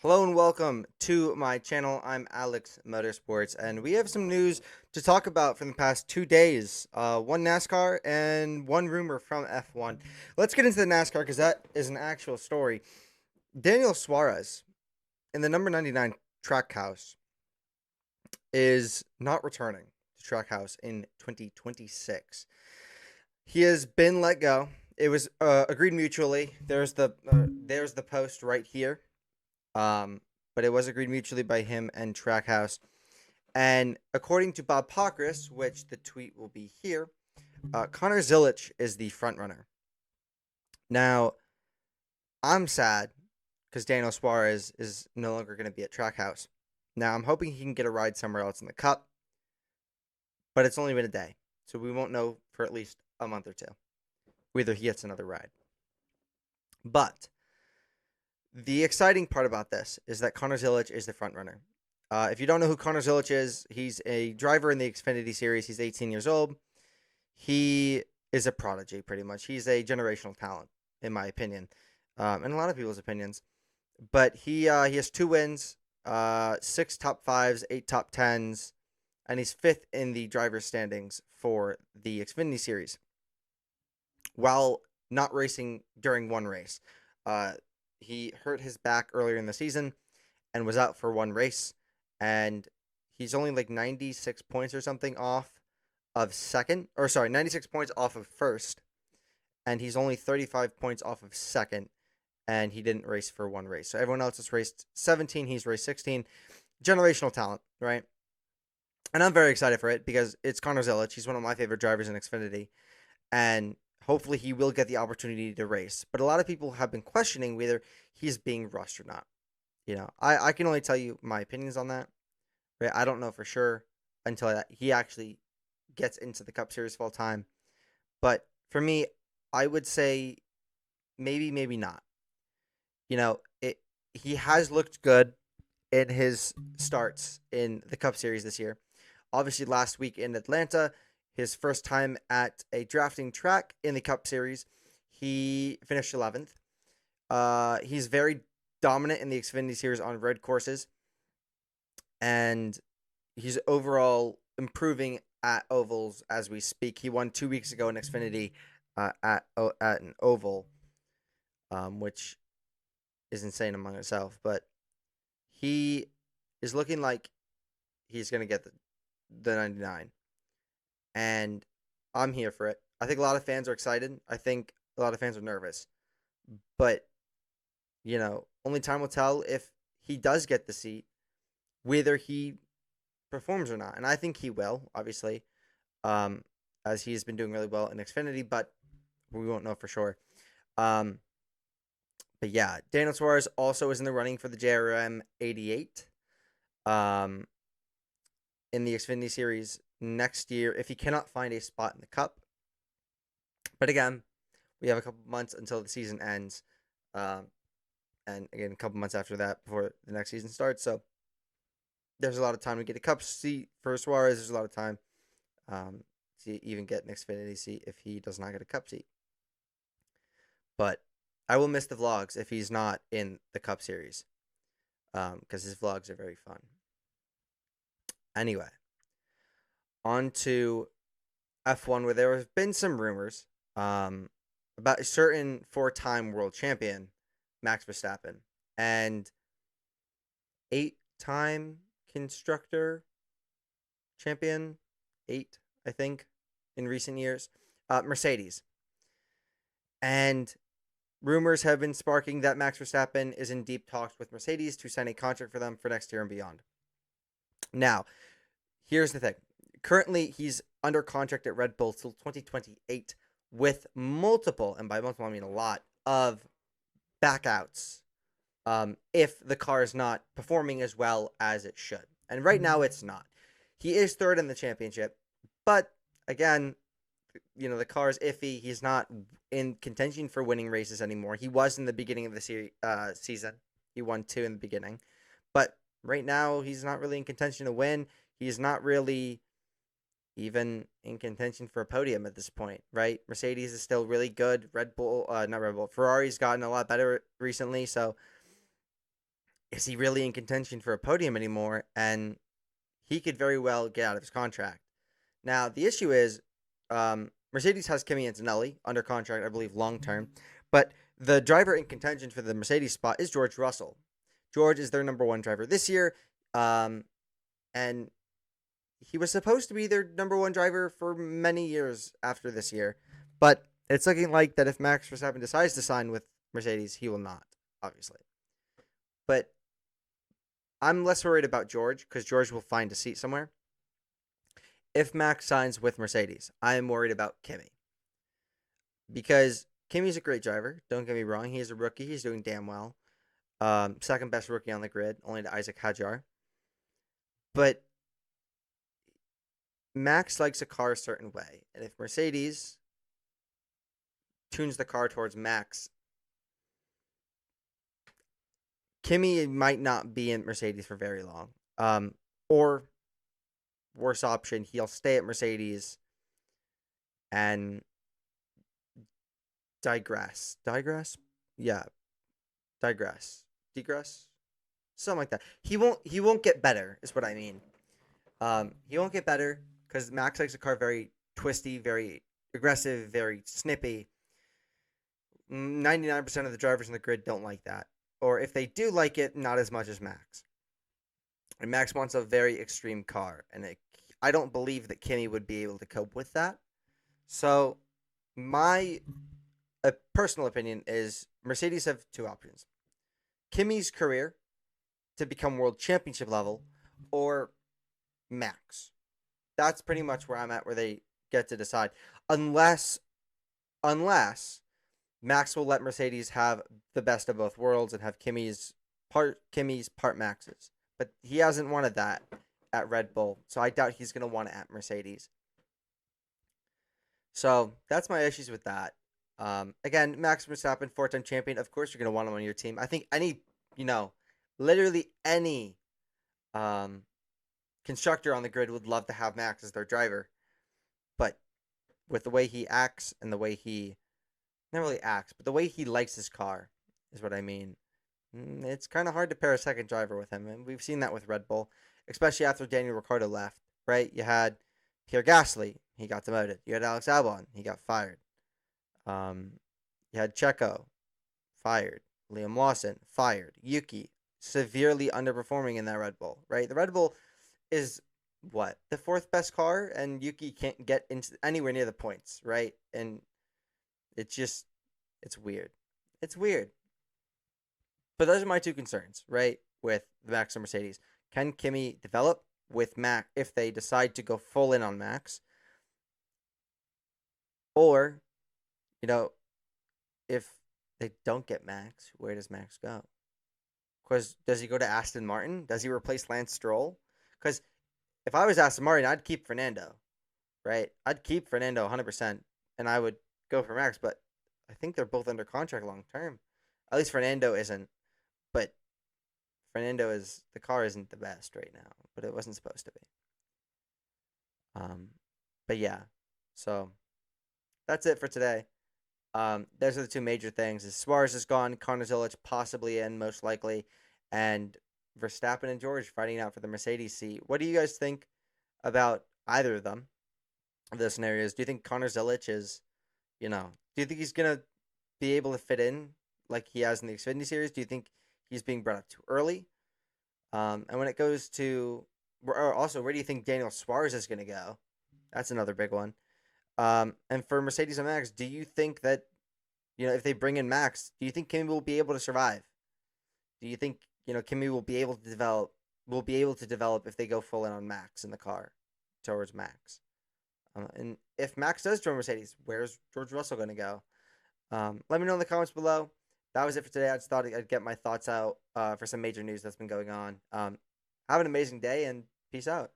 Hello and welcome to my channel. I'm Alex Motorsports, and we have some news to talk about from the past 2 days. One NASCAR and one rumor from F1. Let's get into the NASCAR because that is an actual story. Daniel Suarez in the number 99 Trackhouse is not returning to Trackhouse in 2026. He has been let go. It was agreed mutually. There's the post right here. Um, but it was agreed mutually by him and Trackhouse. And according to Bob Pockrass, which the tweet will be here, Connor Zilisch is the front runner. Now, I'm sad because Daniel Suarez is no longer going to be at Trackhouse. Now, I'm hoping he can get a ride somewhere else in the Cup, but it's only been a day, so we won't know for at least a month or two whether he gets another ride. But the exciting part about this is that Connor Zilisch is the front runner. If you don't know who Connor Zilisch is, he's a driver in the Xfinity Series. He's 18 years old. He is a prodigy, pretty much. He's a generational talent, in my opinion, and a lot of people's opinions. But he has 2 wins, 6 top 5s, 8 top 10s, and he's fifth in the driver's standings for the Xfinity Series, while not racing during one race. He hurt his back earlier in the season and was out for one race, and he's only like 96 points or something off of second, or sorry, 96 points off of first, and he's only 35 points off of second, and he didn't race for one race. So everyone else has raced 17, he's raced 16. Generational talent, right? And I'm very excited for it because it's Connor Zilisch. He's one of my favorite drivers in Xfinity, and hopefully he will get the opportunity to race. But a lot of people have been questioning whether he's being rushed or not. I can only tell you my opinions on that. Right? I don't know for sure until he actually gets into the Cup Series full time. But for me, I would say maybe, maybe not. It he has looked good in his starts in the Cup Series this year. Obviously, last week in Atlanta, his first time at a drafting track in the Cup Series, he finished 11th. He's very dominant in the Xfinity Series on red courses, and he's overall improving at ovals as we speak. He won 2 weeks ago in Xfinity at an oval, which is insane among itself. But he is looking like he's going to get the 99, and I'm here for it. I think a lot of fans are excited. I think a lot of fans are nervous, but only time will tell if he does get the seat, whether he performs or not. And I think he will, obviously, um, as he's been doing really well in Xfinity, but we won't know for sure. Um, but yeah, Daniel Suarez also is in the running for the JRM 88 um, in the Xfinity Series next year if he cannot find a spot in the Cup. But again, we have a couple months until the season ends. And again, a couple months after that before the next season starts. So there's a lot of time to get a Cup seat for Suarez. There's a lot of time to even get an Xfinity seat if he does not get a Cup seat. But I will miss the vlogs if he's not in the Cup Series because his vlogs are very fun. Anyway, on to F1, where there have been some rumors about a certain four-time world champion, Max Verstappen, and 8-time constructor champion, 8, I think, in recent years, Mercedes. And rumors have been sparking that Max Verstappen is in deep talks with Mercedes to sign a contract for them for next year and beyond. Now, here's the thing. Currently, he's under contract at Red Bull till 2028 with multiple, and by multiple I mean a lot, of backouts if the car is not performing as well as it should. And right now it's not. He is third in the championship, but again, the car is iffy. He's not in contention for winning races anymore. He was in the beginning of the season. He won 2 in the beginning. But right now, he's not really in contention to win. He's not really even in contention for a podium at this point, right? Mercedes is still really good. Not Red Bull. Ferrari's gotten a lot better recently, so is he really in contention for a podium anymore? And he could very well get out of his contract. Now, the issue is Mercedes has Kimi Antonelli under contract, I believe, long term. But the driver in contention for the Mercedes spot is George Russell. George is their number one driver this year. And he was supposed to be their number one driver for many years after this year. But it's looking like that if Max Verstappen decides to sign with Mercedes, he will not, obviously. But I'm less worried about George because George will find a seat somewhere. If Max signs with Mercedes, I am worried about Kimi because Kimi's a great driver. Don't get me wrong; he's a rookie. He's doing damn well. Second best rookie on the grid, only to Isaac Hadjar. But Max likes a car a certain way, and if Mercedes tunes the car towards Max, Kimi might not be in Mercedes for very long. Or worse option, he'll stay at Mercedes and digress, yeah, degress, something like that. He won't get better, is what I mean. He won't get better because Max likes a car very twisty, very aggressive, very snippy. 99% of the drivers in the grid don't like that, or if they do like it, not as much as Max. And Max wants a very extreme car, and I don't believe that Kimi would be able to cope with that. So, my personal opinion is Mercedes have two options: Kimi's career to become world championship level, or Max. That's pretty much where I'm at, where they get to decide, unless Max will let Mercedes have the best of both worlds and have Kimi's part Max's. But he hasn't wanted that at Red Bull, so I doubt he's gonna want it at Mercedes. So that's my issues with that. Again, Max Verstappen, four-time champion. Of course, you're gonna want him on your team. I think you know, literally any um, constructor on the grid would love to have Max as their driver. But with the way he acts and the way he not really acts, but the way he likes his car is what I mean. It's kind of hard to pair a second driver with him, and we've seen that with Red Bull, especially after Daniel Ricciardo left. Right? You had Pierre Gasly, he got demoted. You had Alex Albon, he got fired. Um, you had Checo, fired. Liam Lawson, fired. Yuki, severely underperforming in that Red Bull. Right? The Red Bull is what, the fourth best car, and Yuki can't get into anywhere near the points. Right? And it's weird. It's weird. But those are my two concerns, right? With the Max and Mercedes. Can Kimi develop with Max if they decide to go full in on Max? Or, you know, if they don't get Max, where does Max go? Because does he go to Aston Martin? Does he replace Lance Stroll? Because if I was Aston Martin, I'd keep Fernando, right? I'd keep Fernando 100%, and I would go for Max, but I think they're both under contract long term. At least Fernando isn't, but the car isn't the best right now, but it wasn't supposed to be. Um, but yeah, so that's it for today. Those are the two major things: is Suarez is gone, Connor Zilisch possibly and most likely, and Verstappen and George fighting out for the Mercedes seat. What do you guys think about either of them? The scenarios. Do you think Connor Zilisch is, do you think he's gonna be able to fit in like he has in the Xfinity series? Do you think he's being brought up too early? And when it goes to, or also, where do you think Daniel Suarez is gonna go? That's another big one. And for Mercedes and Max, do you think that, if they bring in Max, do you think Kimi will be able to survive? Do you think, Kimi will be able to develop, if they go full in on Max in the car towards Max? And if Max does join Mercedes, where's George Russell going to go? Let me know in the comments below. That was it for today. I just thought I'd get my thoughts out for some major news that's been going on. Have an amazing day and peace out.